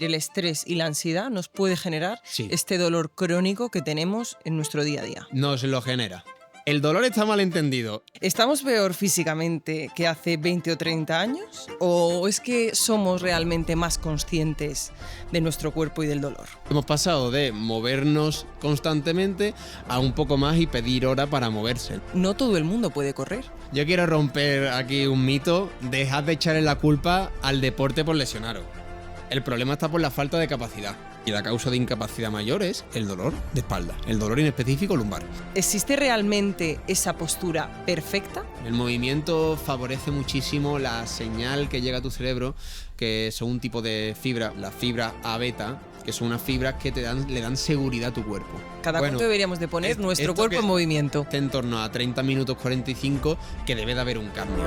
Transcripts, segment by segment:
El estrés y la ansiedad nos puede generar Sí. este dolor crónico que tenemos en nuestro día a día. Nos lo genera. El dolor está mal entendido. ¿Estamos peor físicamente que hace 20 o 30 años? ¿O es que somos realmente más conscientes de nuestro cuerpo y del dolor? Hemos pasado de movernos constantemente a un poco más y pedir hora para moverse. No todo el mundo puede correr. Yo quiero romper aquí un mito. Dejad de echarle la culpa al deporte por lesionaros. El problema está por la falta de capacidad. Y la causa de incapacidad mayor es el dolor de espalda. El dolor en específico lumbar. ¿Existe realmente esa postura perfecta? El movimiento favorece muchísimo la señal que llega a tu cerebro, que son un tipo de fibra, la fibra A-beta, que son unas fibras que le dan seguridad a tu cuerpo. ¿Cada cuánto deberíamos de poner nuestro cuerpo en movimiento? En torno a 30 minutos 45, que debe de haber un cambio.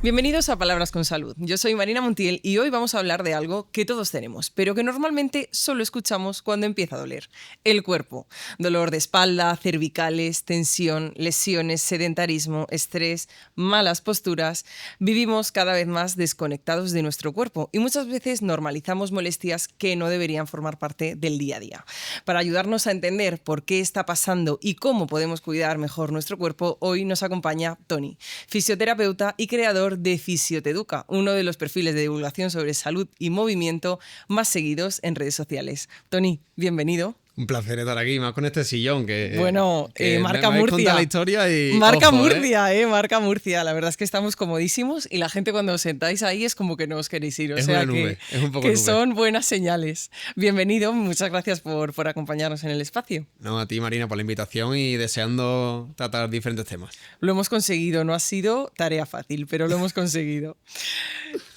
Bienvenidos a Palabras con Salud. Yo soy Marina Montiel y hoy vamos a hablar de algo que todos tenemos, pero que normalmente solo escuchamos cuando empieza a doler. El cuerpo. Dolor de espalda, cervicales, tensión, lesiones, sedentarismo, estrés, malas posturas. Vivimos cada vez más desconectados de nuestro cuerpo y muchas veces normalizamos molestias que no deberían formar parte del día a día. Para ayudarnos a entender por qué está pasando y cómo podemos cuidar mejor nuestro cuerpo, hoy nos acompaña Toni, fisioterapeuta y creador de Fisioteduca, uno de los perfiles de divulgación sobre salud y movimiento más seguidos en redes sociales. Toni, bienvenido. Un placer estar aquí, más con este sillón que... Bueno, marca me Murcia. La historia y, marca ojo, Murcia, marca Murcia. La verdad es que estamos comodísimos y la gente cuando os sentáis ahí es como que no os queréis ir. O es sea una nube, que, es un poco que nube. son buenas señales. Bienvenido, muchas gracias por acompañarnos en el espacio. No, a ti, Marina, por la invitación y deseando tratar diferentes temas. Lo hemos conseguido, no ha sido tarea fácil, pero lo hemos conseguido.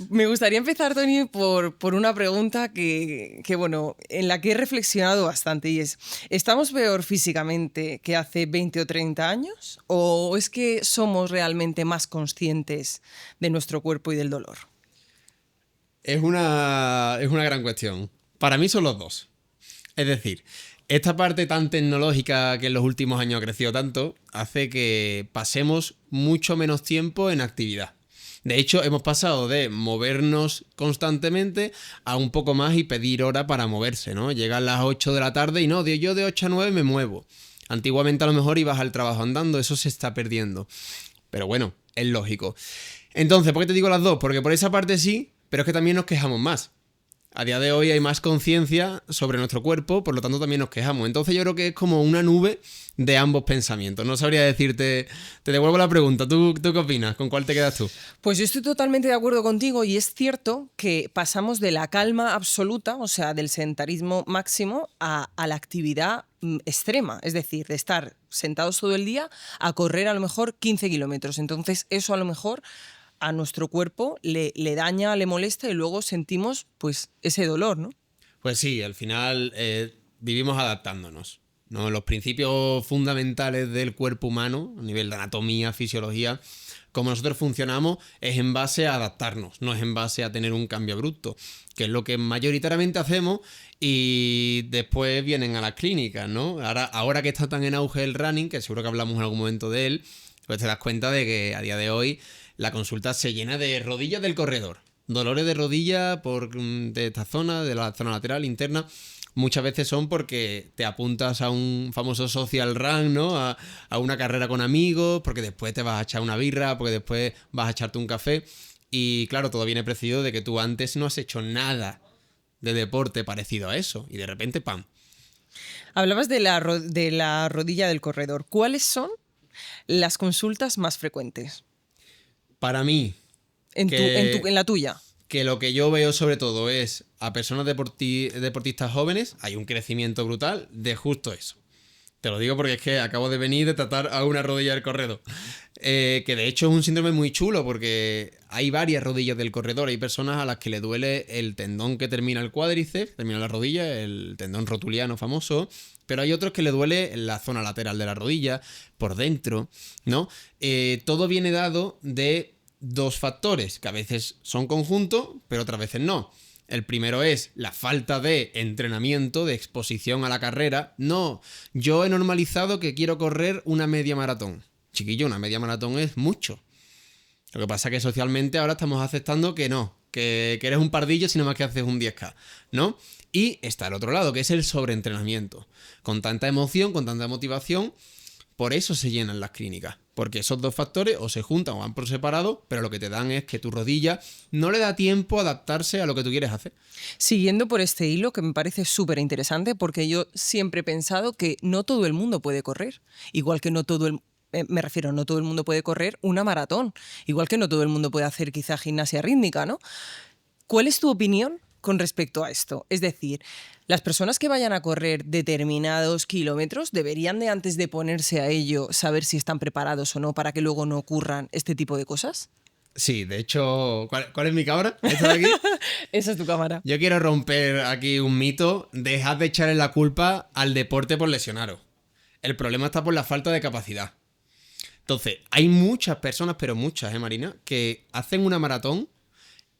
Me gustaría empezar, Toni, por una pregunta que, bueno, en la que he reflexionado bastante y es: ¿estamos peor físicamente que hace 20 o 30 años? ¿O es que somos realmente más conscientes de nuestro cuerpo y del dolor? Es una gran cuestión. Para mí son los dos. Es decir, esta parte tan tecnológica que en los últimos años ha crecido tanto hace que pasemos mucho menos tiempo en actividad. De hecho, hemos pasado de movernos constantemente a un poco más y pedir hora para moverse, ¿no? Llegan las 8 de la tarde y no, yo de 8 a 9 me muevo. Antiguamente a lo mejor ibas al trabajo andando, eso se está perdiendo. Pero bueno, es lógico. Entonces, ¿por qué te digo las dos? Porque por esa parte sí, pero es que también nos quejamos más. A día de hoy hay más conciencia sobre nuestro cuerpo, por lo tanto también nos quejamos. Entonces yo creo que es como una nube de ambos pensamientos. No sabría decirte, te devuelvo la pregunta. ¿Tú qué opinas? ¿Con cuál te quedas tú? Pues yo estoy totalmente de acuerdo contigo y es cierto que pasamos de la calma absoluta, o sea, del sedentarismo máximo, a la actividad extrema. Es decir, de estar sentados todo el día a correr a lo mejor 15 kilómetros. Entonces eso a lo mejor a nuestro cuerpo le daña, le molesta y luego sentimos pues ese dolor, ¿no? Pues sí, al final vivimos adaptándonos, ¿no? Los principios fundamentales del cuerpo humano, a nivel de anatomía, fisiología, como nosotros funcionamos, es en base a adaptarnos, no es en base a tener un cambio abrupto, que es lo que mayoritariamente hacemos y después vienen a las clínicas, ¿no? Ahora que está tan en auge el running, que seguro que hablamos en algún momento de él, pues te das cuenta de que a día de hoy la consulta se llena de rodillas del corredor. Dolores de rodilla de esta zona, de la zona lateral, interna. Muchas veces son porque te apuntas a un famoso social run, ¿no? A una carrera con amigos, porque después te vas a echar una birra, porque después vas a echarte un café. Y claro, todo viene precedido de que tú antes no has hecho nada de deporte parecido a eso. Y de repente, ¡pam! Hablabas de la rodilla del corredor. ¿Cuáles son las consultas más frecuentes? Para mí, en la tuya. Que lo que yo veo sobre todo es a personas deportistas jóvenes, hay un crecimiento brutal de justo eso. Te lo digo porque es que acabo de venir de tratar a una rodilla del corredor. Que de hecho es un síndrome muy chulo porque hay varias rodillas del corredor. Hay personas a las que le duele el tendón que termina el cuádriceps, termina la rodilla, el tendón rotuliano famoso. Pero hay otros que le duele en la zona lateral de la rodilla, por dentro, ¿no? Todo viene dado de dos factores, que a veces son conjuntos, pero otras veces no. El primero es la falta de entrenamiento, de exposición a la carrera. No, yo he normalizado que quiero correr una media maratón. Chiquillo, una media maratón es mucho. Lo que pasa es que socialmente ahora estamos aceptando que no, que eres un pardillo si no más que haces un 10K, ¿no? Y está el otro lado, que es el sobreentrenamiento. Con tanta emoción, con tanta motivación, por eso se llenan las clínicas. Porque esos dos factores o se juntan o van por separado, pero lo que te dan es que tu rodilla no le da tiempo a adaptarse a lo que tú quieres hacer. Siguiendo por este hilo, que me parece súper interesante, porque yo siempre he pensado que no todo el mundo puede correr. Igual que no todo el... Me refiero, no todo el mundo puede correr una maratón. Igual que no todo el mundo puede hacer quizá gimnasia rítmica, ¿no? ¿Cuál es tu opinión con respecto a esto? Es decir, las personas que vayan a correr determinados kilómetros deberían de, antes de ponerse a ello, saber si están preparados o no para que luego no ocurran este tipo de cosas. Sí, de hecho, ¿cuál es mi cámara? ¿Esta de aquí? Esa es tu cámara. Yo quiero romper aquí un mito. Dejad de echarle la culpa al deporte por lesionaros. El problema está por la falta de capacidad. Entonces, hay muchas personas, pero muchas, Marina, que hacen una maratón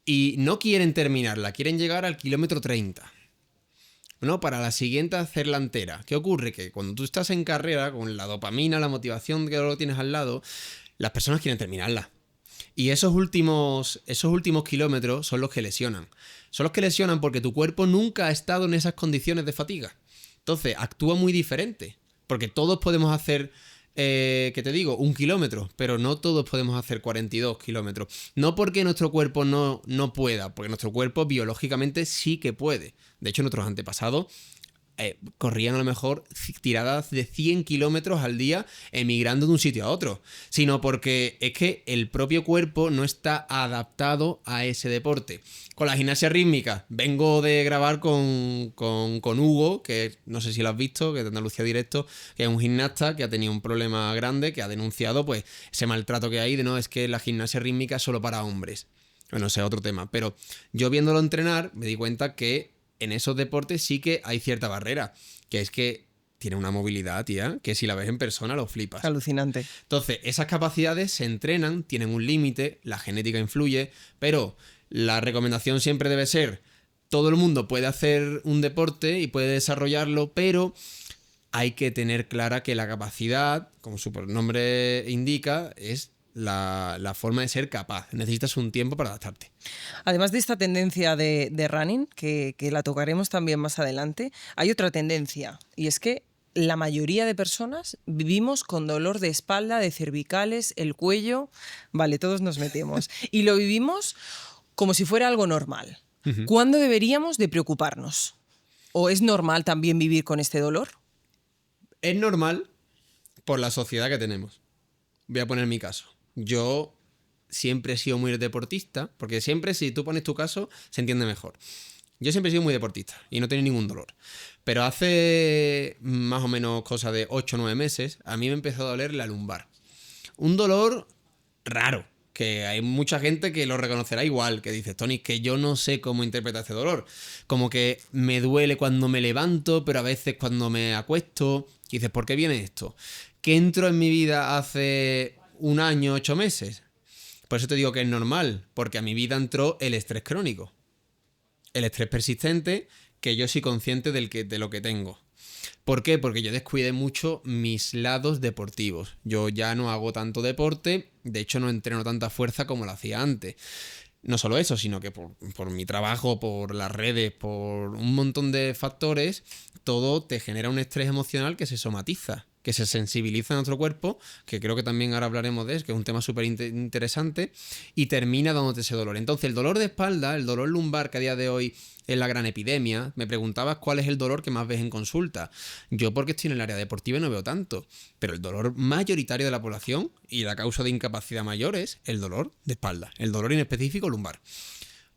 y no quieren terminarla, quieren llegar al kilómetro 30. ¿No? Para la siguiente hacerla entera. ¿Qué ocurre? Que cuando tú estás en carrera, con la dopamina, la motivación que lo tienes al lado, las personas quieren terminarla. Y esos últimos kilómetros son los que lesionan. Son los que lesionan porque tu cuerpo nunca ha estado en esas condiciones de fatiga. Entonces, actúa muy diferente. Porque todos podemos hacer... ¿qué te digo? 1 kilómetro, pero no todos podemos hacer 42 kilómetros. No porque nuestro cuerpo no pueda, porque nuestro cuerpo biológicamente sí que puede. De hecho, nuestros antepasados corrían a lo mejor tiradas de 100 kilómetros al día emigrando de un sitio a otro, sino porque es que el propio cuerpo no está adaptado a ese deporte. Con la gimnasia rítmica, vengo de grabar con Hugo, que no sé si lo has visto, que es de Andalucía Directo, que es un gimnasta que ha tenido un problema grande, que ha denunciado pues ese maltrato que hay de no, es que la gimnasia rítmica es solo para hombres. Bueno, ese es otro tema, pero yo viéndolo entrenar me di cuenta que en esos deportes sí que hay cierta barrera, que es que tiene una movilidad, tía, que si la ves en persona lo flipas. Alucinante. Entonces, esas capacidades se entrenan, tienen un límite, la genética influye, pero la recomendación siempre debe ser, todo el mundo puede hacer un deporte y puede desarrollarlo, pero hay que tener clara que la capacidad, como su nombre indica, es la forma de ser capaz. Necesitas un tiempo para adaptarte. Además de esta tendencia de running, que la tocaremos también más adelante, hay otra tendencia, y es que la mayoría de personas vivimos con dolor de espalda, de cervicales, el cuello, vale, todos nos metemos, y lo vivimos como si fuera algo normal. Uh-huh. ¿Cuándo deberíamos de preocuparnos? ¿O es normal también vivir con este dolor? Es normal por la sociedad que tenemos. Voy a poner mi caso. Yo siempre he sido muy deportista, porque siempre, si tú pones tu caso, se entiende mejor. Yo siempre he sido muy deportista y no he tenido ningún dolor. Pero hace más o menos cosa de 8 o 9 meses, a mí me empezó a doler la lumbar. Un dolor raro, que hay mucha gente que lo reconocerá igual, que dice, Tony, que yo no sé cómo interpretar este dolor. Como que me duele cuando me levanto, pero a veces cuando me acuesto. Y dices, ¿por qué viene esto? ¿Qué entró en mi vida hace 1 año, 8 meses? Por eso te digo que es normal, porque a mi vida entró el estrés crónico. El estrés persistente, que yo soy consciente de lo que tengo. ¿Por qué? Porque yo descuidé mucho mis lados deportivos. Yo ya no hago tanto deporte, de hecho no entreno tanta fuerza como lo hacía antes. No solo eso, sino que por mi trabajo, por las redes, por un montón de factores, todo te genera un estrés emocional que se somatiza, que se sensibiliza en nuestro cuerpo, que creo que también ahora hablaremos de eso, que es un tema súper interesante, y termina dándote ese dolor. Entonces, el dolor de espalda, el dolor lumbar, que a día de hoy es la gran epidemia, me preguntabas cuál es el dolor que más ves en consulta. Yo porque estoy en el área deportiva y no veo tanto, pero el dolor mayoritario de la población y la causa de incapacidad mayor es el dolor de espalda, el dolor en específico lumbar.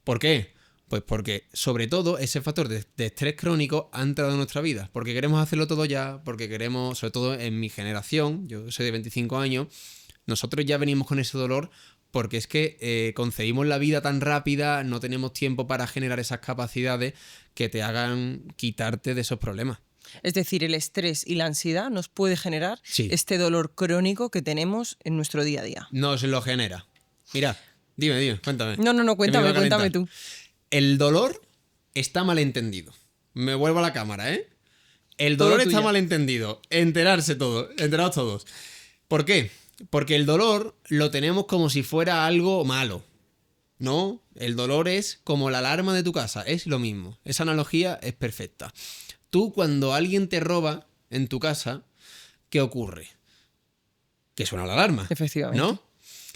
¿Por qué? Pues porque, sobre todo, ese factor de estrés crónico ha entrado en nuestra vida. Porque queremos hacerlo todo ya, porque queremos, sobre todo en mi generación, yo soy de 25 años, nosotros ya venimos con ese dolor porque es que concebimos la vida tan rápida, no tenemos tiempo para generar esas capacidades que te hagan quitarte de esos problemas. Es decir, el estrés y la ansiedad nos puede generar este dolor crónico que tenemos en nuestro día a día. Nos lo genera. Mira, dime, cuéntame. No, cuéntame tú. El dolor está mal entendido. Me vuelvo a la cámara, ¿eh? El dolor está mal entendido. Enterados todos. ¿Por qué? Porque el dolor lo tenemos como si fuera algo malo. No, el dolor es como la alarma de tu casa, es lo mismo. Esa analogía es perfecta. Tú cuando alguien te roba en tu casa, ¿qué ocurre? Que suena la alarma, Efectivamente. ¿no?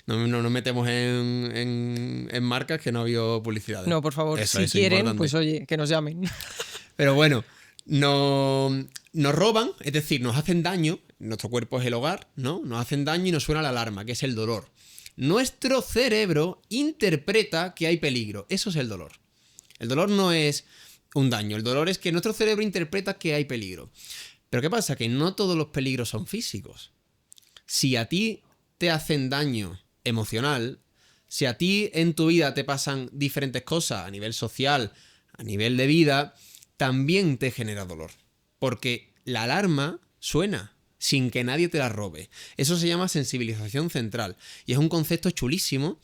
No nos metemos en marcas que no ha habido publicidad. No, por favor, Eso si es quieren, importante. pues oye, que nos llamen. Pero bueno, nos roban, es decir, nos hacen daño, nuestro cuerpo es el hogar, ¿no? Nos hacen daño y nos suena la alarma, que es el dolor. Nuestro cerebro interpreta que hay peligro, eso es el dolor. El dolor no es un daño, el dolor es que nuestro cerebro interpreta que hay peligro. Pero ¿qué pasa? Que no todos los peligros son físicos. Si a ti te hacen daño emocional, si a ti en tu vida te pasan diferentes cosas a nivel social, a nivel de vida, también te genera dolor. Porque la alarma suena sin que nadie te la robe. Eso se llama sensibilización central. Y es un concepto chulísimo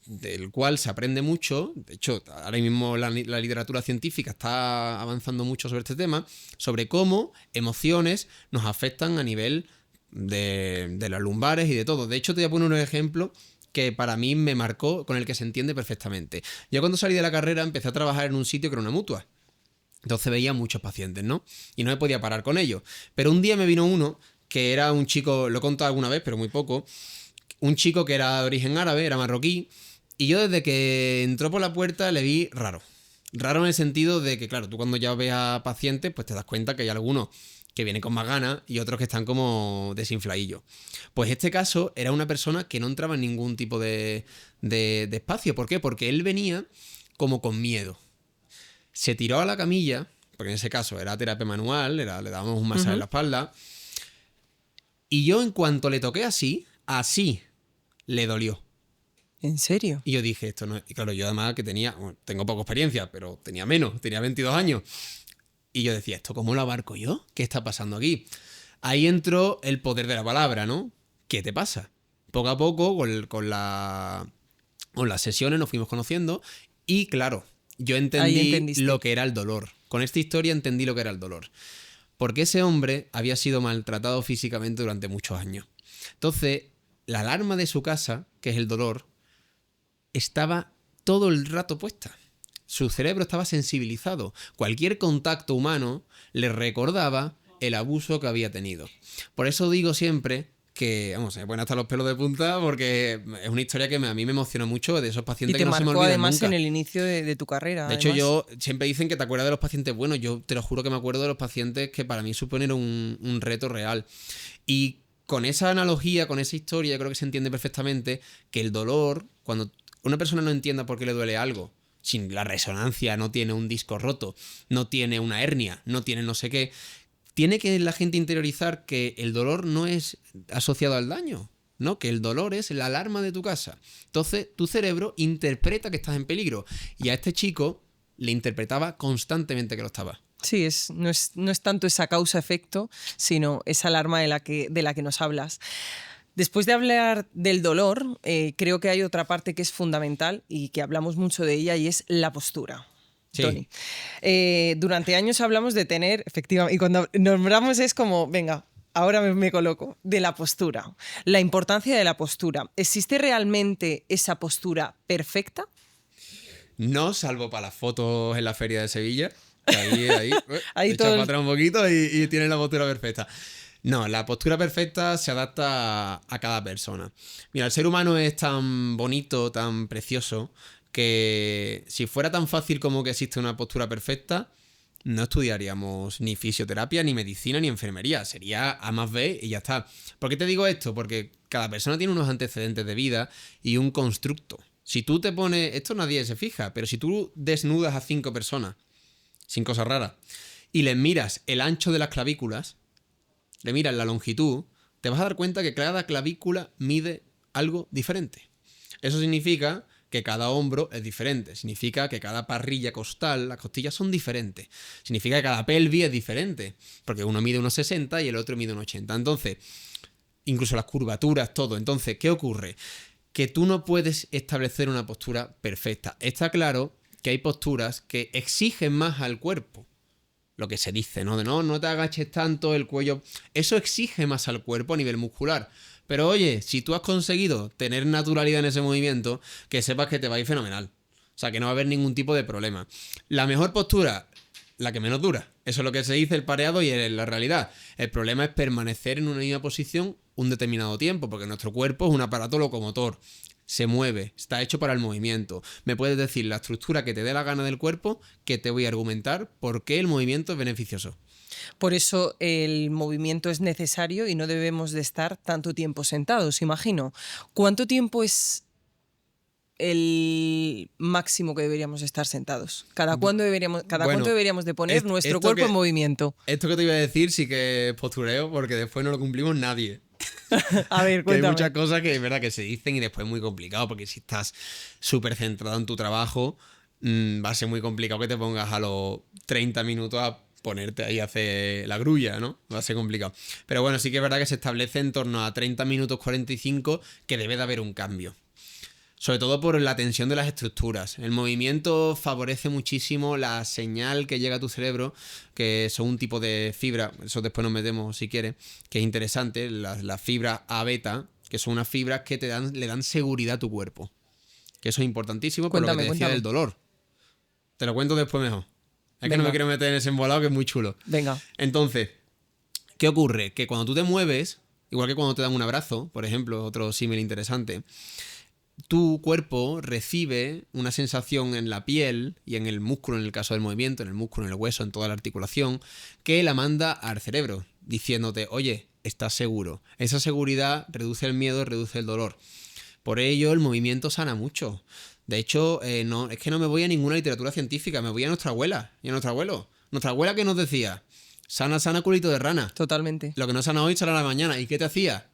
del cual se aprende mucho. De hecho, ahora mismo la literatura científica está avanzando mucho sobre este tema, sobre cómo emociones nos afectan a nivel de las lumbares y de todo. De hecho, te voy a poner un ejemplo que para mí me marcó, con el que se entiende perfectamente. Yo cuando salí de la carrera empecé a trabajar en un sitio que era una mutua. Entonces veía muchos pacientes, ¿no? Y no me podía parar con ellos. Pero un día me vino uno que era un chico, lo he contado alguna vez, pero muy poco, un chico que era de origen árabe, era marroquí, y yo desde que entró por la puerta le vi raro. Raro en el sentido de que, claro, tú cuando ya ves a pacientes, pues te das cuenta que hay algunos que vienen con más ganas y otros que están como desinfladillos. Pues este caso era una persona que no entraba en ningún tipo de espacio. ¿Por qué? Porque él venía como con miedo. Se tiró a la camilla, porque en ese caso era terapia manual, le dábamos un masaje en la espalda, y yo en cuanto le toqué así le dolió. ¿En serio? Y yo dije, esto no es... Y claro, yo además que tengo poca experiencia, pero tenía menos, tenía 22 años. Y yo decía, ¿esto cómo lo abarco yo? ¿Qué está pasando aquí? Ahí entró el poder de la palabra, ¿no? ¿Qué te pasa? Poco a poco, con las sesiones nos fuimos conociendo y claro, yo entendí lo que era el dolor. Con esta historia entendí lo que era el dolor. Porque ese hombre había sido maltratado físicamente durante muchos años. Entonces, la alarma de su casa, que es el dolor, estaba todo el rato puesta. Su cerebro estaba sensibilizado. Cualquier contacto humano le recordaba el abuso que había tenido. Por eso digo siempre que, vamos, se me ponen hasta los pelos de punta porque es una historia que a mí me emocionó mucho de esos pacientes que no se me olvidan nunca. Y te marcó además en el inicio de tu carrera. De hecho, yo siempre dicen que te acuerdas de los pacientes buenos. Yo te lo juro que me acuerdo de los pacientes que para mí suponen un reto real. Y con esa analogía, con esa historia, creo que se entiende perfectamente que el dolor, cuando una persona no entienda por qué le duele algo, sin la resonancia, no tiene un disco roto, no tiene una hernia, no tiene no sé qué, tiene que la gente interiorizar que el dolor no es asociado al daño, ¿no? Que el dolor es la alarma de tu casa. Entonces, tu cerebro interpreta que estás en peligro. Y a este chico le interpretaba constantemente que lo estaba. Sí, no es tanto esa causa-efecto, sino esa alarma de la que nos hablas. Después de hablar del dolor, creo que hay otra parte que es fundamental y que hablamos mucho de ella y es la postura. Sí. Toni. Durante años hablamos de tener, efectivamente, y cuando nombramos es como, venga, ahora me coloco, de la postura. La importancia de la postura. ¿Existe realmente esa postura perfecta? No, salvo para las fotos en la feria de Sevilla. Ahí echas para atrás un poquito y tienes la postura perfecta. No, la postura perfecta se adapta a cada persona. Mira, el ser humano es tan bonito, tan precioso, que si fuera tan fácil como que existe una postura perfecta, no estudiaríamos ni fisioterapia, ni medicina, ni enfermería. Sería A más B y ya está. ¿Por qué te digo esto? Porque cada persona tiene unos antecedentes de vida y un constructo. Si tú te pones... Esto nadie se fija, pero si tú desnudas a 5 personas, sin cosas raras, y les miras el ancho de las clavículas, le miras la longitud, te vas a dar cuenta que cada clavícula mide algo diferente. Eso significa que cada hombro es diferente. Significa que cada parrilla costal, las costillas son diferentes. Significa que cada pelvis es diferente. Porque uno mide unos 60 y el otro mide unos 80. Entonces, incluso las curvaturas, todo. Entonces, ¿qué ocurre? Que tú no puedes establecer una postura perfecta. Está claro que hay posturas que exigen más al cuerpo. Lo que se dice, ¿no? De no te agaches tanto, el cuello... Eso exige más al cuerpo a nivel muscular. Pero oye, si tú has conseguido tener naturalidad en ese movimiento, que sepas que te va a ir fenomenal. O sea, que no va a haber ningún tipo de problema. La mejor postura, la que menos dura. Eso es lo que se dice el pareado y en la realidad. El problema es permanecer en una misma posición un determinado tiempo, porque nuestro cuerpo es un aparato locomotor. Se mueve, está hecho para el movimiento. Me puedes decir la estructura que te dé la gana del cuerpo, que te voy a argumentar por qué el movimiento es beneficioso. Por eso el movimiento es necesario y no debemos de estar tanto tiempo sentados, imagino. ¿Cuánto tiempo es el máximo que deberíamos estar sentados? ¿Cada cuánto deberíamos de poner nuestro cuerpo en movimiento? Esto que te iba a decir sí que es postureo, porque después no lo cumplimos nadie. A ver, Que hay cuéntame. muchas cosas que es verdad que se dicen y después es muy complicado, porque si estás súper centrado en tu trabajo, va a ser muy complicado que te pongas a los 30 minutos a ponerte ahí a hacer la grulla, ¿no? Va a ser complicado. Pero bueno, sí que es verdad que se establece en torno a 30 minutos 45 que debe de haber un cambio. Sobre todo por la tensión de las estructuras. El movimiento favorece muchísimo la señal que llega a tu cerebro, que son un tipo de fibra, eso después nos metemos si quieres, que es interesante, las fibras A-beta, que son unas fibras que le dan seguridad a tu cuerpo. Que eso es importantísimo por lo que te decía del dolor. Te lo cuento después mejor. Es que no me quiero meter en ese embolado que es muy chulo. Venga. Entonces, ¿qué ocurre? Que cuando tú te mueves, igual que cuando te dan un abrazo, por ejemplo, otro símil interesante, tu cuerpo recibe una sensación en la piel y en el músculo, en el caso del movimiento, en el músculo, en el hueso, en toda la articulación, que la manda al cerebro, diciéndote, oye, estás seguro. Esa seguridad reduce el miedo, reduce el dolor. Por ello, el movimiento sana mucho. De hecho, no, es que no me voy a ninguna literatura científica, me voy a nuestra abuela y a nuestro abuelo. Nuestra abuela que nos decía, sana, sana, culito de rana. Totalmente. Lo que no sana hoy, sana la mañana. ¿Y qué te hacía?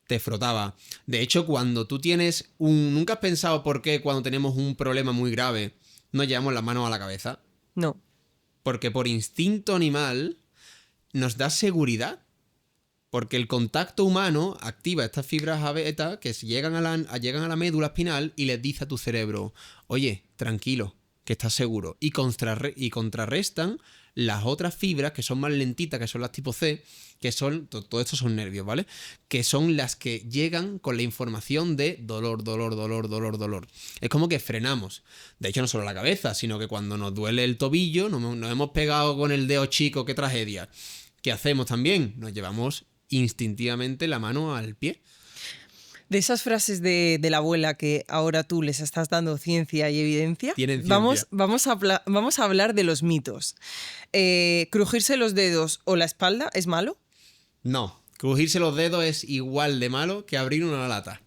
Te frotaba. De hecho, cuando tú tienes un... ¿Nunca has pensado por qué cuando tenemos un problema muy grave nos llevamos las manos a la cabeza? No. Porque por instinto animal nos da seguridad. Porque el contacto humano activa estas fibras beta que llegan a la médula espinal y les dice a tu cerebro, oye, tranquilo, que estás seguro. Y contrarrestan las otras fibras que son más lentitas, que son las tipo C, que son, todo esto son nervios, ¿vale? Que son las que llegan con la información de dolor, dolor, dolor, dolor, dolor. Es como que frenamos. De hecho, no solo la cabeza, sino que cuando nos duele el tobillo, nos hemos pegado con el dedo chico, qué tragedia. ¿Qué hacemos también? Nos llevamos instintivamente la mano al pie. De esas frases de la abuela que ahora tú les estás dando ciencia y evidencia, Tienen ciencia. vamos a hablar de los mitos. ¿Crujirse los dedos o la espalda es malo? No, crujirse los dedos es igual de malo que abrir una lata.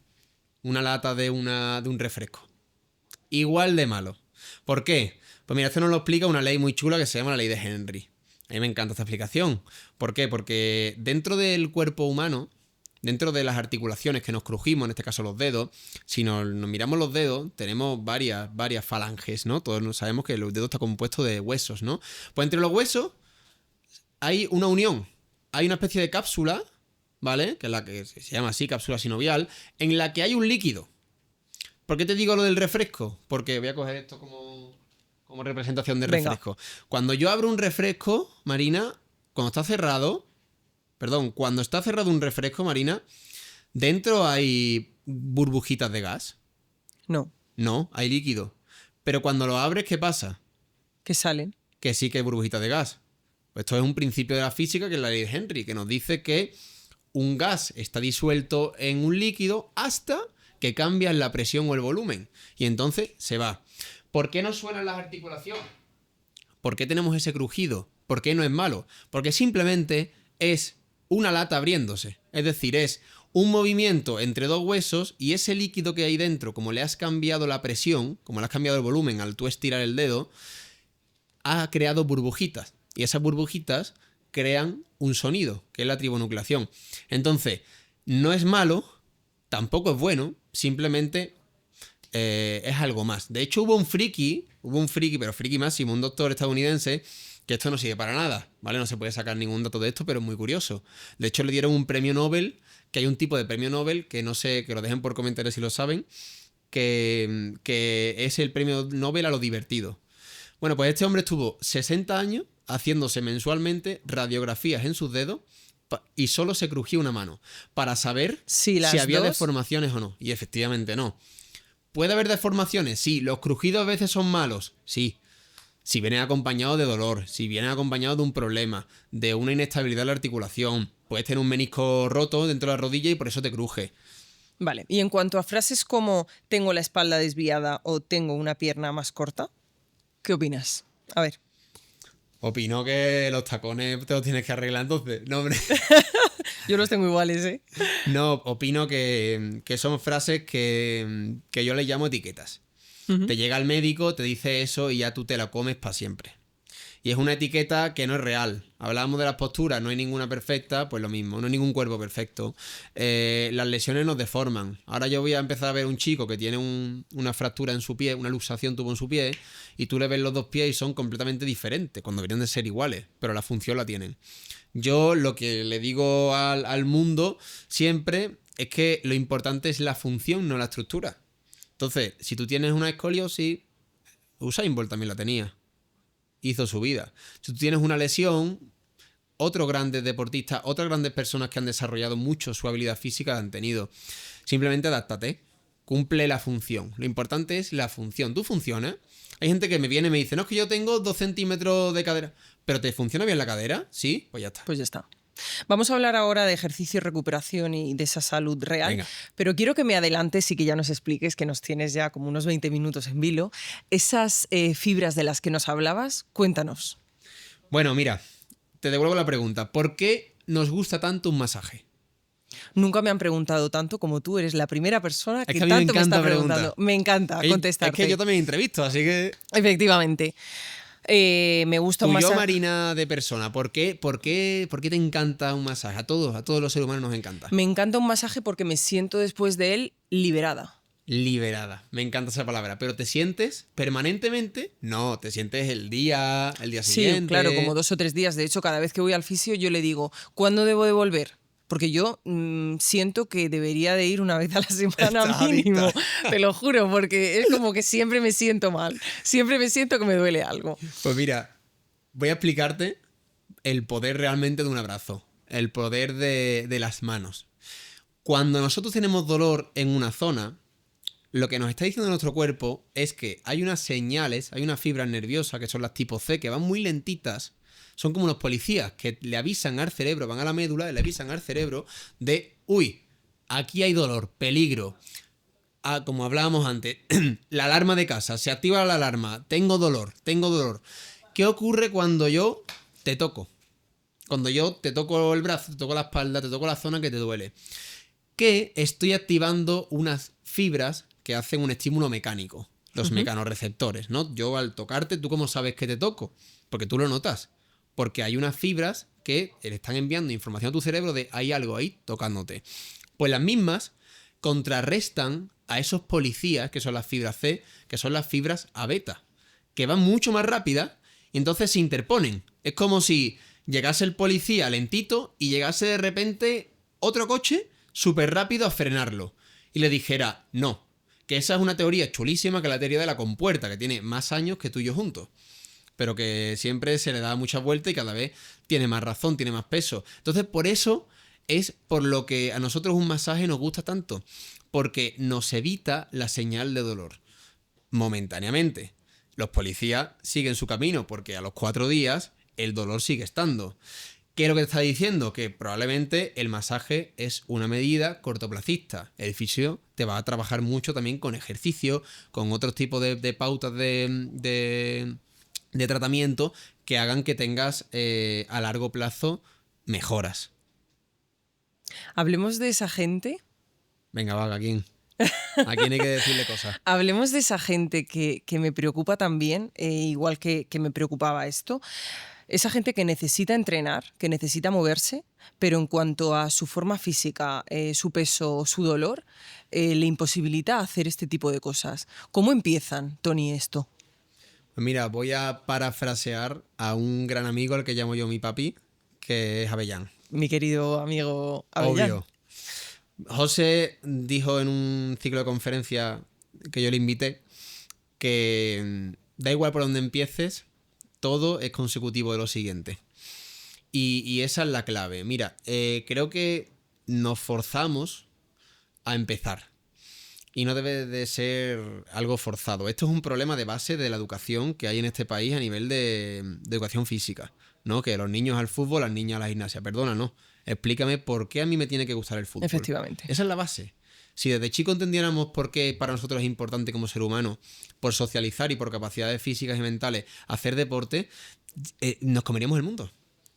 Una lata de un refresco. Igual de malo. ¿Por qué? Pues mira, esto nos lo explica una ley muy chula que se llama la ley de Henry. A mí me encanta esta explicación. ¿Por qué? Porque dentro del cuerpo humano, dentro de las articulaciones que nos crujimos, en este caso los dedos, si nos miramos los dedos, tenemos varias falanges, ¿no? Todos sabemos que el dedo está compuesto de huesos, ¿no? Pues entre los huesos hay una unión. Hay una especie de cápsula, ¿vale? Que es la que se llama así, cápsula sinovial, en la que hay un líquido. ¿Por qué te digo lo del refresco? Porque voy a coger esto como representación de refresco. Venga. Cuando yo abro un refresco, Marina, cuando está cerrado un refresco, Marina, dentro hay burbujitas de gas. No. No, hay líquido. Pero cuando lo abres, ¿qué pasa? Que salen. Que sí que hay burbujitas de gas. Esto es un principio de la física, que es la ley de Henry, que nos dice que un gas está disuelto en un líquido hasta que cambian la presión o el volumen. Y entonces se va. ¿Por qué no suenan las articulaciones? ¿Por qué tenemos ese crujido? ¿Por qué no es malo? Porque simplemente es una lata abriéndose. Es decir, es un movimiento entre dos huesos y ese líquido que hay dentro, como le has cambiado la presión, como le has cambiado el volumen al tú estirar el dedo, ha creado burbujitas. Y esas burbujitas crean un sonido, que es la tribonucleación. Entonces, no es malo, tampoco es bueno, simplemente es algo más. De hecho, hubo un friki, pero friki máximo, un doctor estadounidense, que esto no sirve para nada, ¿vale? No se puede sacar ningún dato de esto, pero es muy curioso. De hecho, le dieron un premio Nobel, que hay un tipo de premio Nobel, que no sé, que lo dejen por comentarios si lo saben, que es el premio Nobel a lo divertido. Bueno, pues este hombre estuvo 60 años haciéndose mensualmente radiografías en sus dedos y solo se crujía una mano para saber Sí, si las había dos. deformaciones o no. Y efectivamente no. ¿Puede haber deformaciones? Sí. ¿Los crujidos a veces son malos? Sí. Si vienen acompañados de dolor, si vienen acompañados de un problema, de una inestabilidad en la articulación, puedes tener un menisco roto dentro de la rodilla y por eso te cruje. Vale, y en cuanto a frases como tengo la espalda desviada o tengo una pierna más corta, ¿qué opinas? A ver. Opino que los tacones te los tienes que arreglar entonces. No, hombre. Yo los tengo iguales, ¿eh? No, opino que son frases que yo les llamo etiquetas. Ujú. Te llega el médico, te dice eso y ya tú te la comes para siempre. Y es una etiqueta que no es real. Hablábamos de las posturas, no hay ninguna perfecta, pues lo mismo, no hay ningún cuerpo perfecto. Las lesiones nos deforman. Ahora yo voy a empezar a ver un chico que tiene una fractura en su pie, una luxación tuvo en su pie, y tú le ves los dos pies y son completamente diferentes, cuando deberían de ser iguales, pero la función la tienen. Yo lo que le digo al mundo siempre es que lo importante es la función, no la estructura. Entonces, si tú tienes una escoliosis, Usain Bolt también la tenía. Hizo su vida. Si tú tienes una lesión, otros grandes deportistas, otras grandes personas que han desarrollado mucho su habilidad física la han tenido. Simplemente adáptate. Cumple la función. Lo importante es la función. ¿Tú funcionas? Hay gente que me viene y me dice, no, es que yo tengo 2 centímetros de cadera. ¿Pero te funciona bien la cadera? Sí, pues ya está. Pues ya está. Vamos a hablar ahora de ejercicio y recuperación y de esa salud real, Venga. pero quiero que me adelantes y que ya nos expliques, que nos tienes ya como unos 20 minutos en vilo, esas fibras de las que nos hablabas, cuéntanos. Bueno, mira, te devuelvo la pregunta. ¿Por qué nos gusta tanto un masaje? Nunca me han preguntado tanto como tú, eres la primera persona que Es que a mí me tanto me está encanta preguntando. preguntar. Me encanta contestarte. Es que yo también entrevisto, así que... Efectivamente. Me gusta un Tú y yo, masaje. Marina, de persona, ¿por qué te encanta un masaje? A todos los seres humanos nos encanta. Me encanta un masaje porque me siento después de él liberada. Liberada, me encanta esa palabra. ¿Pero te sientes permanentemente? No, te sientes el día Sí, siguiente. claro, como 2 o 3 días. De hecho, cada vez que voy al fisio yo le digo, ¿cuándo debo de volver? Porque yo siento que debería de ir una vez a la semana Estás mínimo, adicta. te lo juro, porque es como que siempre me siento mal, siempre me siento que me duele algo. Pues mira, voy a explicarte el poder realmente de un abrazo, el poder de las manos. Cuando nosotros tenemos dolor en una zona, lo que nos está diciendo nuestro cuerpo es que hay unas señales, hay unas fibras nerviosas que son las tipo C, que van muy lentitas. Son como unos policías que le avisan al cerebro, van a la médula y le avisan al cerebro de, uy, aquí hay dolor, peligro. Ah, como hablábamos antes, la alarma de casa, se activa la alarma, tengo dolor, tengo dolor. ¿Qué ocurre cuando yo te toco? Cuando yo te toco el brazo, te toco la espalda, te toco la zona que te duele. Que estoy activando unas fibras que hacen un estímulo mecánico, los mecanorreceptores, ¿no? Yo al tocarte, ¿tú cómo sabes que te toco? Porque tú lo notas. Porque hay unas fibras que le están enviando información a tu cerebro de hay algo ahí tocándote. Pues las mismas contrarrestan a esos policías, que son las fibras C, que son las fibras A beta, que van mucho más rápidas y entonces se interponen. Es como si llegase el policía lentito y llegase de repente otro coche súper rápido a frenarlo y le dijera, no, que esa es una teoría chulísima, que es la teoría de la compuerta, que tiene más años que tú y yo juntos, pero que siempre se le da mucha vuelta y cada vez tiene más razón, tiene más peso. Entonces, por eso es por lo que a nosotros un masaje nos gusta tanto, porque nos evita la señal de dolor, momentáneamente. Los policías siguen su camino, porque a los 4 días el dolor sigue estando. ¿Qué es lo que te está diciendo? Que probablemente el masaje es una medida cortoplacista. El fisio te va a trabajar mucho también con ejercicio, con otros tipos de pautas de tratamiento que hagan que tengas a largo plazo mejoras. Hablemos de esa gente. Venga, vaga, ¿a quién? ¿A quién hay que decirle cosas? Hablemos de esa gente que me preocupa también, igual que me preocupaba esto. Esa gente que necesita entrenar, que necesita moverse, pero en cuanto a su forma física, su peso, su dolor, le imposibilita hacer este tipo de cosas. ¿Cómo empiezan, Tony, esto? Pues mira, voy a parafrasear a un gran amigo al que llamo yo mi papi, que es Avellán. Mi querido amigo Avellán. Obvio. José dijo en un ciclo de conferencia que yo le invité que da igual por dónde empieces, todo es consecutivo de lo siguiente. Y esa es la clave. Mira, creo que nos forzamos a empezar. Y no debe de ser algo forzado. Esto es un problema de base de la educación que hay en este país a nivel de educación física, ¿no? Que los niños al fútbol, las niñas a la gimnasia. Perdona, no. Explícame por qué a mí me tiene que gustar el fútbol. Efectivamente. Esa es la base. Si desde chico entendiéramos por qué para nosotros es importante como ser humano, por socializar y por capacidades físicas y mentales, hacer deporte, nos comeríamos el mundo.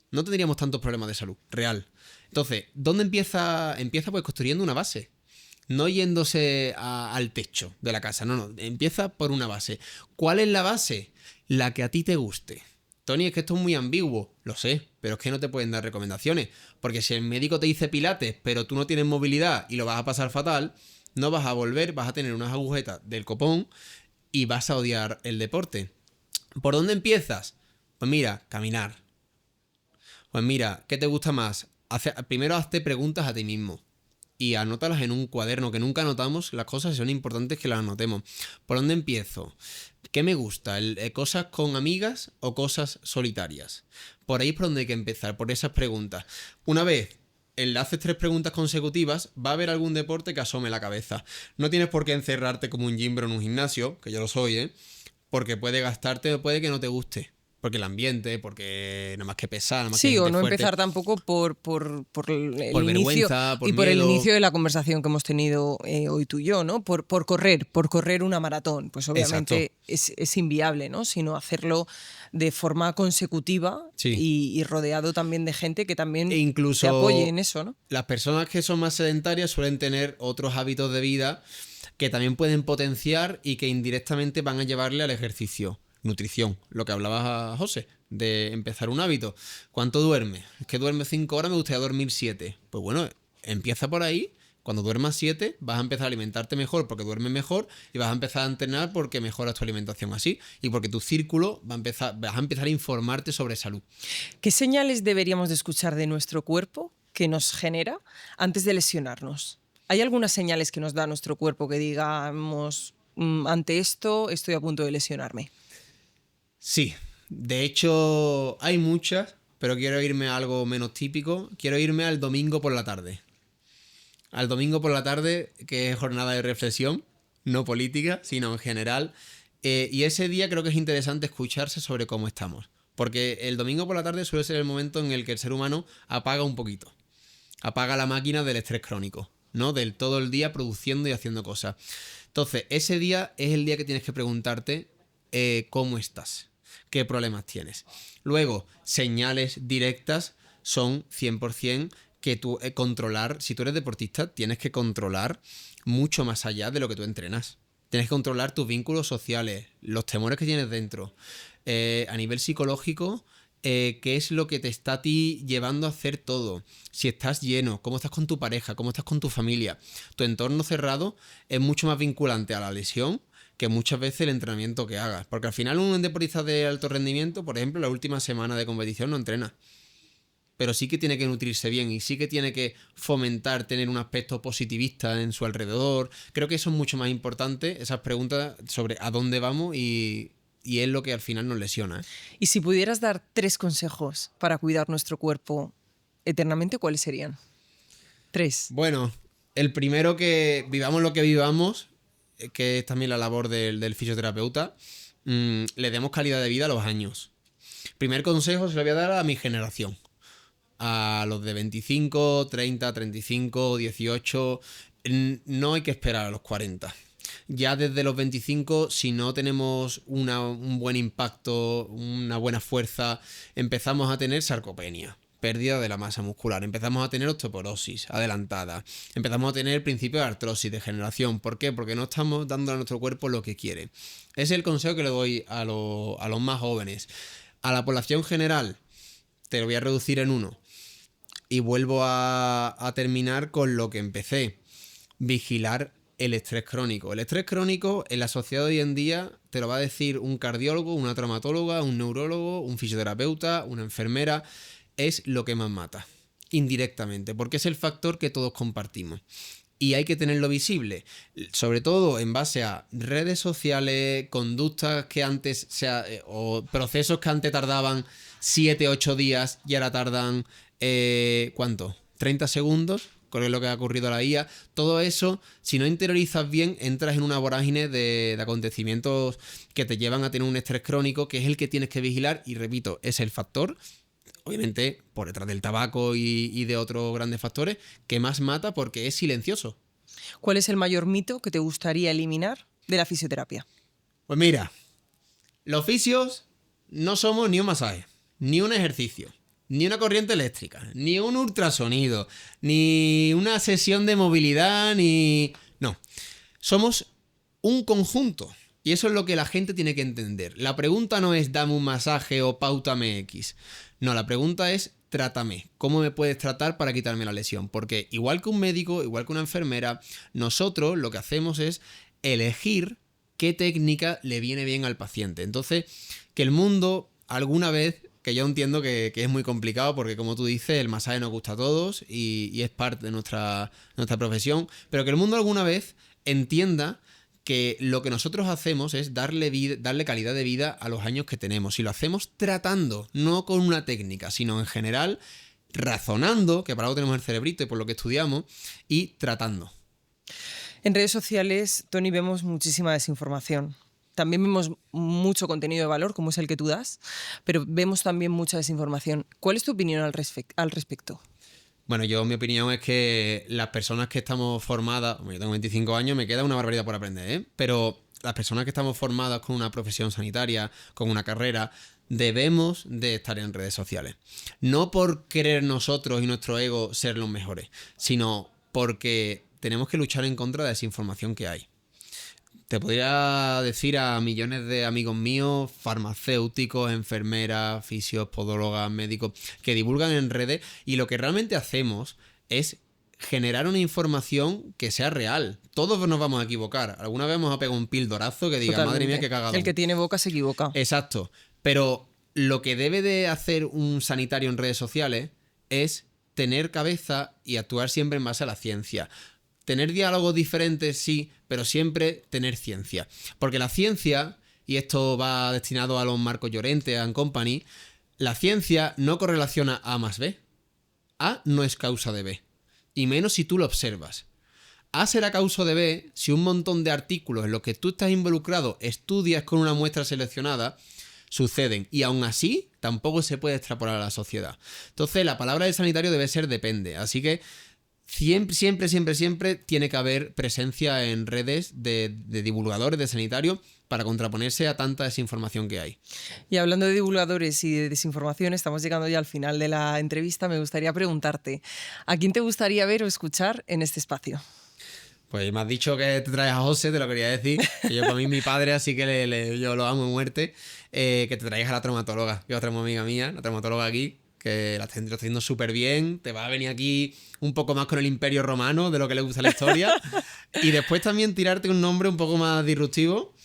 No tendríamos tantos problemas de salud, real. Entonces, ¿dónde empieza? Empieza pues construyendo una base. No yéndose al techo de la casa, no. Empieza por una base. ¿Cuál es la base? La que a ti te guste. Tony, es que esto es muy ambiguo, lo sé, pero es que no te pueden dar recomendaciones, porque si el médico te dice pilates, pero tú no tienes movilidad y lo vas a pasar fatal, no vas a volver, vas a tener unas agujetas del copón y vas a odiar el deporte. ¿Por dónde empiezas? Pues mira, caminar. Pues mira, ¿qué te gusta más? Primero hazte preguntas a ti mismo y anótalas en un cuaderno, que nunca anotamos las cosas y son importantes que las anotemos. ¿Por dónde empiezo? ¿Qué me gusta? ¿Cosas con amigas o cosas solitarias? Por ahí es por donde hay que empezar, por esas preguntas. Una vez haces 3 preguntas consecutivas, va a haber algún deporte que asome la cabeza. No tienes por qué encerrarte como un gimbro en un gimnasio, que yo lo soy, ¿eh? Porque puede gastarte o puede que no te guste. Porque el ambiente, porque nada más que pesar, nada más que Sí, o gente no fuerte. empezar tampoco por el Por inicio vergüenza, por y por el miedo. inicio de la conversación que hemos tenido hoy tú y yo, ¿no? Por correr una maratón. Pues obviamente es inviable, ¿no? Sino hacerlo de forma consecutiva Sí. y rodeado también de gente que también E incluso te apoye en eso, ¿no? las personas que son más sedentarias suelen tener otros hábitos de vida que también pueden potenciar y que indirectamente van a llevarle al ejercicio. Nutrición, lo que hablaba José, de empezar un hábito. ¿Cuánto duerme? Es que duerme 5 horas, me gustaría dormir 7. Pues bueno, empieza por ahí. Cuando duermas 7, vas a empezar a alimentarte mejor porque duermes mejor y vas a empezar a entrenar porque mejoras tu alimentación así y porque tu círculo vas a empezar a informarte sobre salud. ¿Qué señales deberíamos de escuchar de nuestro cuerpo que nos genera antes de lesionarnos? ¿Hay algunas señales que nos da nuestro cuerpo que digamos, ante esto estoy a punto de lesionarme? Sí, de hecho hay muchas, pero quiero irme a algo menos típico. Quiero irme al domingo por la tarde. Al domingo por la tarde, que es jornada de reflexión, no política, sino en general. Y ese día creo que es interesante escucharse sobre cómo estamos. Porque el domingo por la tarde suele ser el momento en el que el ser humano apaga un poquito. Apaga la máquina del estrés crónico, ¿no? Del todo el día produciendo y haciendo cosas. Entonces, ese día es el día que tienes que preguntarte cómo estás, qué problemas tienes. Luego, señales directas son 100% que tú controlar, si tú eres deportista, tienes que controlar mucho más allá de lo que tú entrenas. Tienes que controlar tus vínculos sociales, los temores que tienes dentro. A nivel psicológico, qué es lo que te está a ti llevando a hacer todo. Si estás lleno, cómo estás con tu pareja, cómo estás con tu familia. Tu entorno cerrado es mucho más vinculante a la lesión que muchas veces el entrenamiento que hagas. Porque al final un deportista de alto rendimiento, por ejemplo, la última semana de competición no entrena. Pero sí que tiene que nutrirse bien y sí que tiene que fomentar tener un aspecto positivista en su alrededor. Creo que eso es mucho más importante, esas preguntas sobre a dónde vamos y es lo que al final nos lesiona. Y si pudieras dar 3 consejos para cuidar nuestro cuerpo eternamente, ¿cuáles serían? 3. Bueno, el primero, que vivamos lo que vivamos, que es también la labor del fisioterapeuta, le demos calidad de vida a los años. Primer consejo se lo voy a dar a mi generación. A los de 25, 30, 35, 18, no hay que esperar a los 40. Ya desde los 25, si no tenemos un buen impacto, una buena fuerza, empezamos a tener sarcopenia, pérdida de la masa muscular, empezamos a tener osteoporosis adelantada, empezamos a tener principio de artrosis, degeneración. ¿Por qué? Porque no estamos dando a nuestro cuerpo lo que quiere. Ese es el consejo que le doy a los más jóvenes. A la población general, te lo voy a reducir en 1. Y vuelvo a terminar con lo que empecé. Vigilar el estrés crónico. El estrés crónico en la sociedad de hoy en día te lo va a decir un cardiólogo, una traumatóloga, un neurólogo, un fisioterapeuta, una enfermera. Es lo que más mata, indirectamente, porque es el factor que todos compartimos. y hay que tenerlo visible, sobre todo en base a redes sociales, conductas que antes, o procesos que antes tardaban 7, 8 días y ahora tardan, ¿cuánto? 30 segundos, con lo que ha ocurrido a la IA. Todo eso, si no interiorizas bien, entras en una vorágine de acontecimientos que te llevan a tener un estrés crónico, que es el que tienes que vigilar, y repito, es el factor, obviamente por detrás del tabaco y de otros grandes factores, que más mata porque es silencioso. ¿Cuál es el mayor mito que te gustaría eliminar de la fisioterapia? Pues mira, los fisios no somos ni un masaje, ni un ejercicio, ni una corriente eléctrica, ni un ultrasonido, ni una sesión de movilidad, ni... No, somos un conjunto. Y eso es lo que la gente tiene que entender. La pregunta no es dame un masaje o páutame X. No, la pregunta es trátame. ¿Cómo me puedes tratar para quitarme la lesión? Porque igual que un médico, igual que una enfermera, nosotros lo que hacemos es elegir qué técnica le viene bien al paciente. Entonces, que el mundo alguna vez, que yo entiendo que es muy complicado porque, como tú dices, el masaje nos gusta a todos y es parte de nuestra profesión, pero que el mundo alguna vez entienda que lo que nosotros hacemos es darle calidad de vida a los años que tenemos. Y lo hacemos tratando, no con una técnica, sino en general razonando, que para algo tenemos el cerebrito y por lo que estudiamos, y tratando. En redes sociales, Toni, vemos muchísima desinformación. También vemos mucho contenido de valor, como es el que tú das, pero vemos también mucha desinformación. ¿Cuál es tu opinión al respecto? Bueno, mi opinión es que las personas que estamos formadas, yo tengo 25 años, me queda una barbaridad por aprender, ¿eh? Pero las personas que estamos formadas con una profesión sanitaria, con una carrera, debemos de estar en redes sociales. No por querer nosotros y nuestro ego ser los mejores, sino porque tenemos que luchar en contra de esa información que hay. Te podría decir a millones de amigos míos, farmacéuticos, enfermeras, fisios, podólogas, médicos, que divulgan en redes, y lo que realmente hacemos es generar una información que sea real. Todos nos vamos a equivocar. Alguna vez vamos a pegar un pildorazo que diga, Totalmente. madre mía, qué cagado. El que tiene boca se equivoca. Exacto. Pero lo que debe de hacer un sanitario en redes sociales es tener cabeza y actuar siempre en base a la ciencia. Tener diálogos diferentes, sí, pero siempre tener ciencia. Porque la ciencia, y esto va destinado a los Marcos Llorente and Company, la ciencia no correlaciona A más B. A no es causa de B. Y menos si tú lo observas. A será causa de B si un montón de artículos en los que tú estás involucrado, estudias con una muestra seleccionada, suceden. Y aún así, tampoco se puede extrapolar a la sociedad. Entonces, la palabra de sanitario debe ser depende. Así que siempre tiene que haber presencia en redes de divulgadores, de sanitarios, para contraponerse a tanta desinformación que hay. Y hablando de divulgadores y de desinformación, estamos llegando ya al final de la entrevista. Me gustaría preguntarte, ¿a quién te gustaría ver o escuchar en este espacio? Pues me has dicho que te traes a José, te lo quería decir. Que yo, para mí, mi padre, así que yo lo amo a muerte. Que te traigas a la traumatóloga, que es otra amiga mía, la traumatóloga aquí, que lo está haciendo súper bien. Te va a venir aquí un poco más con el Imperio Romano, de lo que le gusta la historia. Y después también tirarte un nombre un poco más disruptivo,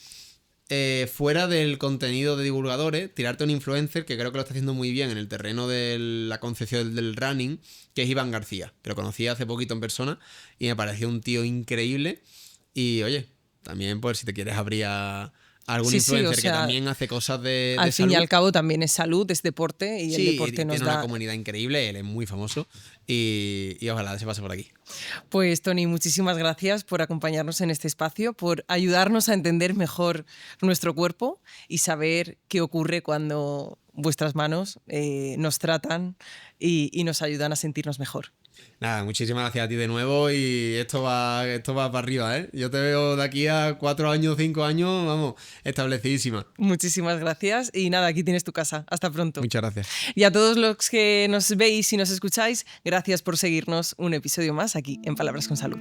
fuera del contenido de divulgadores, tirarte un influencer que creo que lo está haciendo muy bien en el terreno de la concepción del running, que es Iván García, que lo conocí hace poquito en persona y me pareció un tío increíble. Y oye, también pues si te quieres abrir a algún influencer que también hace cosas de al fin salud. Y al cabo también es salud, es deporte, y el deporte nos da... tiene una comunidad increíble, él es muy famoso y ojalá se pase por aquí. Pues Toni, muchísimas gracias por acompañarnos en este espacio, por ayudarnos a entender mejor nuestro cuerpo y saber qué ocurre cuando vuestras manos nos tratan y nos ayudan a sentirnos mejor. Nada, muchísimas gracias a ti de nuevo y esto va para arriba, ¿eh? Yo te veo de aquí a 4 años, 5 años, vamos, establecidísima. Muchísimas gracias y nada, aquí tienes tu casa. Hasta pronto. Muchas gracias. Y a todos los que nos veis y nos escucháis, gracias por seguirnos un episodio más aquí en Palabras con Salud.